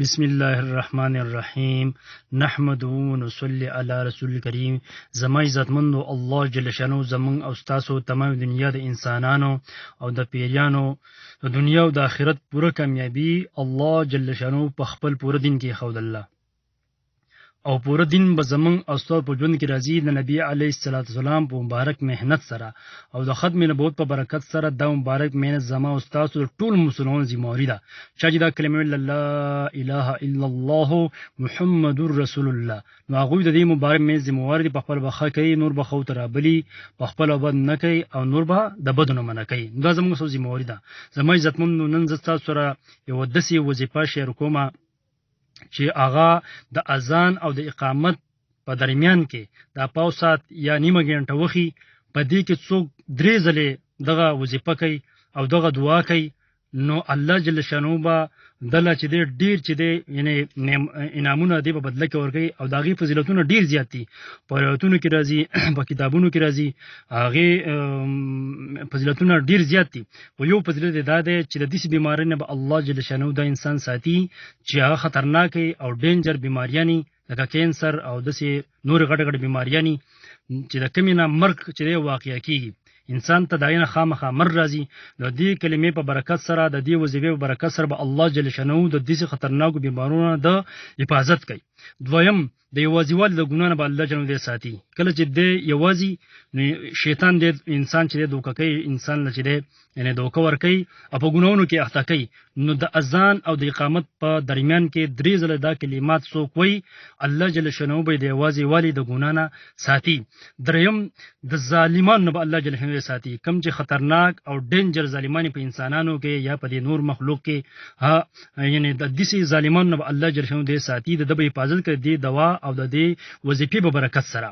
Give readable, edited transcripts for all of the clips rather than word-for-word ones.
بسم الله الرحمن الرحیم نحمده ونصلي علی رسول الکریم. زما عزتمندو الله جل شانو زمون او تاسو تمام دنیا د انسانانو او د پیریانو د دنیا او د آخرت پوره کامیابی الله جل شانو په خپل پوره دین کې خود الله او پوره دین به زمون او تاسو په ژوند کې راځي د نبی علیه الصلاۃ والسلام په مبارک مهنت سره او د ختم نبوت په برکت سره د مبارک مهنت زما او تاسو ټول مسلمانانو ذمہواری ده چې دا کلمه لا اله الا الله محمد رسول الله نو هغه د دې مبارک مهنت ذمہواری په خپل بخا کوي، نور بخو ترابلی په خپل وبد نه کوي او نور به د بدن نه کوي. دا زموږ سو ذمہواری ده. زما عزتمن نن ز تاسو سره یو دسي وظیفه شیر کومه چې هغه د اذان او د اقامت په درمیان کې د پاو سات یا نیمه غنټه وخی په دې کې څوک درې ځله دغه وظیفه کوي او دغه دعا کوي، نو الله جل شانو با دله چې ډیر چې یعنی انعامونه دی په بدله کې ورګي او داغي فضیلتونه ډیر زیات دي. په روایتونو کې راځي په کتابونو کې راځي هغه فضیلتونه ډیر زیات دي. او یو فضیلت دا دی چې د دې بیماری نه به الله جل شانو د انسان ساتي چې هغه خطرناک او ډینجر بیماریانی لکه کینسر او دسي نور غټ بیماریانی چې د کمینه مرګ چې واقع کیږي انسان ته داینه خامخا مر راځي. د دې کلمې په برکت سره د دې وظیفې په برکت سره به الله جل شانو د دې خطرناکو بیمارونو د حفاظت کوي. دویم د یوازیوال د ګناه به الله جل دې ساتي. کله چې د یوازي شیطان دې انسان چې دوکه کوي، انسان چې دې یعنی دوکه ور کوي او په ګناونو کې اخته کوي، نو د اذان او د اقامت په درمیان کې درې ځله دا کلمات څوک وایي الله جل شانو به د یوازي والی د ګناه نه ساتي. دریم د ظالمانو به الله جل شانو ساتي، کم چې خطرناک او ډینجر ظالمانی په انسانانو کې یا په نور مخلوق کې یعنی د دې ظالمانو به الله جل شانو دې ساتي، د دې حفاظت کوي د دوا او د دې وظیفې په برکت سره.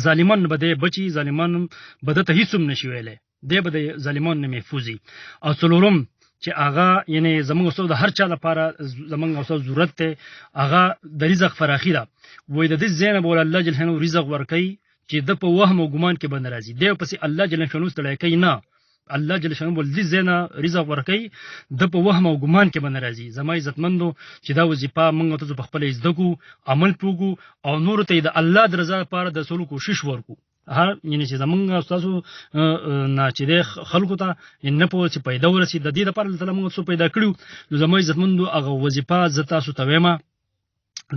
ظالمان به دې بچي، ظالمان به ته هیڅ هم نشي ویلې، دې به د ظالمان نه محفوظي. او څلورم چې هغه یعنی زموږ اوسو د هر چا لپاره زموږ اوسو ضرورت ته هغه د رزق فراخي ده. وې د دې زینب ول الله جل شانو رزق ورکي چې د په وهم او ګمان کې بند راځي، دی پسې الله جل شانو ستړی کوي نه، الله جل شانو ول دې زینا رزق ورکي د په وهم او ګمان کې بند راځي. زما عزتمندو چې دا وظیفه موږ ته په خپل عزت کو عمل پوغو او نور ته د الله د رضا لپاره د سلو کوشش ورکو. هر یعنی چې زمونږ تاسو نه چې خلکو ته نه پوه چې پیدا ورسي د دې لپاره الله موږ څه پیدا کړو. نو زما عزتمندو هغه وظیفه ز تاسو ته وایم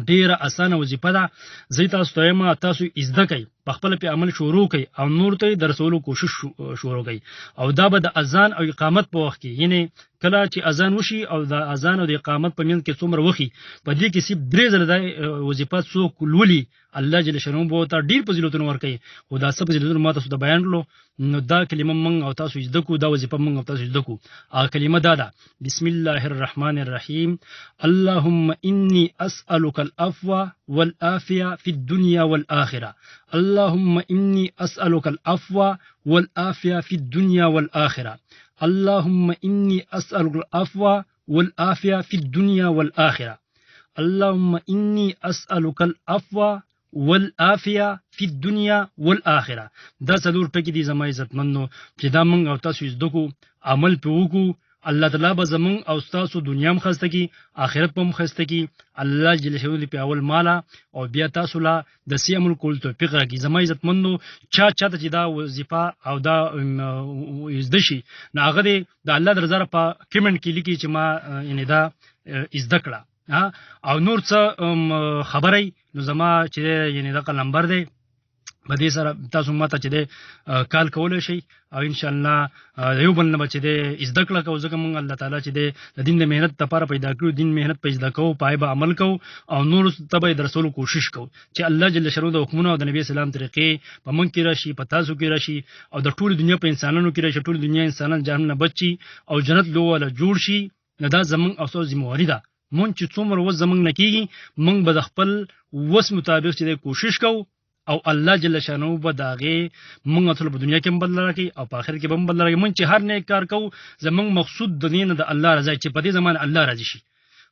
ډیره اسانه وظیفه ده. زه تاسو ته وایم تاسو عزت کوي، په خپل په عمل شروع کوي او نور ته د رسولو کوشش شروع کوي. او دا به د اذان او اقامت په وخت کې یعنی کله چې اذان وشي او د اذان او د اقامت په منځ کې څومره وخی په دې کې سي درې ځله د وظیفه څوک لولي الله جل شانو به ته ډیر فضیلتونه ورکوي. او دا څه فضیلتونه ما تاسو ته بیان کړو، نو دا کلمه مونږ او تاسو زده کو، دا وظیفه مونږ او تاسو زده کو. هغه کلمه دا ده بسم الله الرحمن الرحیم اللهم انی اسألک العفو والعافیه فی الدنیا والآخرة. اللهم انی اسألک العفو والعافیه فی الدنیا والآخرة. اللهم انی اسألک العفو والعافیه فی الدنیا والآخرة. اللهم انی اسألک العفو والعافیه فی الدنیا والآخرة. دا څلور ټکي دي زما عزتمنو چې دا موږ او تاسو زده کو، عمل په وکړو، الله تعالی به زمون او تاسو دنیا هم خسته کی، آخرت په هم خسته کی. الله جل شانو په اول مالا او بیا تاسو لا د سیمل کول توفیق راکړي. زما عزتمنو چا ته چې دا وظیفه او دا زده شي نو هغه د الله د رضا په کمنټ کې لیکي چې ما یعنی دا زده کړه او نور څه خبرې نو زما چې یعنی دا نمبر دی په دې سره تاسو ماته چې کال کولای شي او ان شاء الله یو بل نه بچ دې زده کړه کو ځکه مونږ الله تعالی چې د دین د مهنت لپاره پیدا کړو، دین مهنت په زده کو پای به عمل کو او نور تبع د رسول کوشش کو چې الله جل شانو د حکمونو او د نبی اسلام طریقې په مونږ کې راشي، په تاسو کې راشي او د ټول دنیا په انسانانو کې راشي، ټول دنیا انسانان جهنم نه بچي او جنت لوواله جوړ شي. نه دا زمونږ اوسو ذمہواری ده. مونږ چې څومره وس زمونږ نه کیږي مونږ به د خپل وس مطابق چې کوشش کو او الله جل شانو به داغه مونږ ټول په دنیا کې هم بدل راکړي او په آخرت کې هم بدل راکړي. مونږ چې هر نیک کار کوو زمونږ مقصود د دین د الله رضا چې په دې زمانه الله راضي شي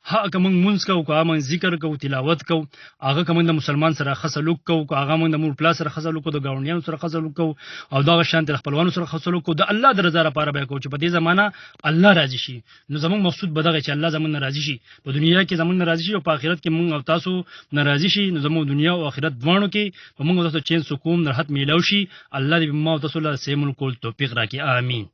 ها که موږ مونږ کوو که موږ ذکر کوو تلاوت کوو هغه که موږ د مسلمان سره ښه سلوک کوو که هغه موږ د مور پلار سره ښه سلوک کوو د ګاونډیانو سره ښه سلوک کوو او دغه شانتې د خپلوانو سره ښه سلوک کوو د الله د رضا لپاره به کوو چې په دې زمانه الله راضي شي نو زموږ مقصود به دغه چې الله زموږ نه راضي شي په دنیا کې زموږ نه راضي شي او په آخرت کې موږ او تاسو نه راضي شي نو زموږ دنیا او آخرت دواړو کې په موږ او تاسو چین سکون راحت میلاو شي الله دې ما او تاسو له سیمون کول توفیق راکړي آمین